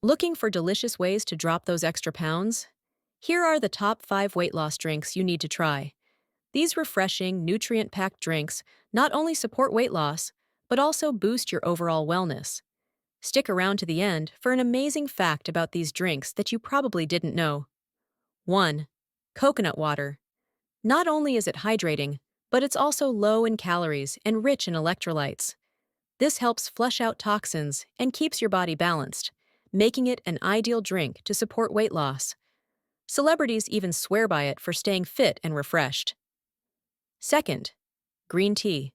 Looking for delicious ways to drop those extra pounds? Here are the top 5 weight loss drinks you need to try. These refreshing, nutrient packed drinks not only support weight loss, but also boost your overall wellness. Stick around to the end for an amazing fact about these drinks that you probably didn't know. 1. Coconut water. Not only is it hydrating, but it's also low in calories and rich in electrolytes. This helps flush out toxins and keeps your body balanced, making it an ideal drink to support weight loss. Celebrities even swear by it for staying fit and refreshed. Second, green tea.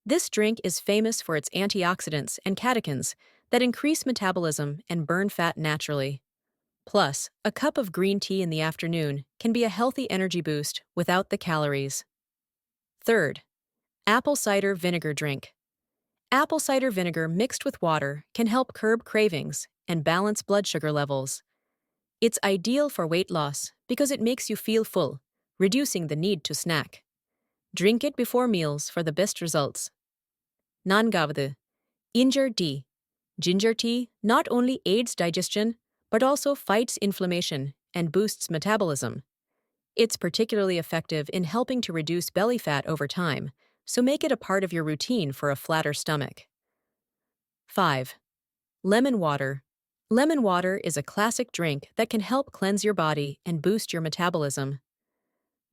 This drink is famous for its antioxidants and catechins that increase metabolism and burn fat naturally. Plus, a cup of green tea in the afternoon can be a healthy energy boost without the calories. Third, apple cider vinegar drink. Apple cider vinegar mixed with water can help curb cravings and balance blood sugar levels. It's ideal for weight loss because it makes you feel full, reducing the need to snack. Drink it before meals for the best results. Nangavadu, ginger tea. Ginger tea not only aids digestion, but also fights inflammation and boosts metabolism. It's particularly effective in helping to reduce belly fat over time, so make it a part of your routine for a flatter stomach. 5. Lemon water. Lemon water is a classic drink that can help cleanse your body and boost your metabolism.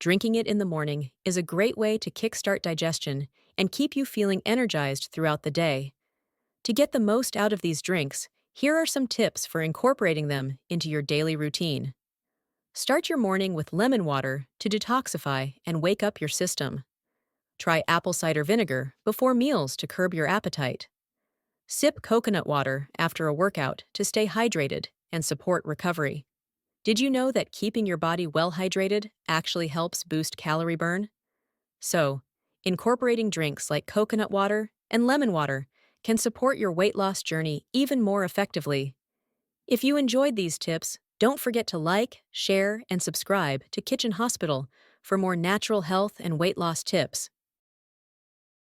Drinking it in the morning is a great way to kickstart digestion and keep you feeling energized throughout the day. To get the most out of these drinks, here are some tips for incorporating them into your daily routine. Start your morning with lemon water to detoxify and wake up your system. Try apple cider vinegar before meals to curb your appetite. Sip coconut water after a workout to stay hydrated and support recovery. Did you know that keeping your body well hydrated actually helps boost calorie burn? So, incorporating drinks like coconut water and lemon water can support your weight loss journey even more effectively. If you enjoyed these tips, don't forget to like, share, and subscribe to Kitchen Hospital for more natural health and weight loss tips.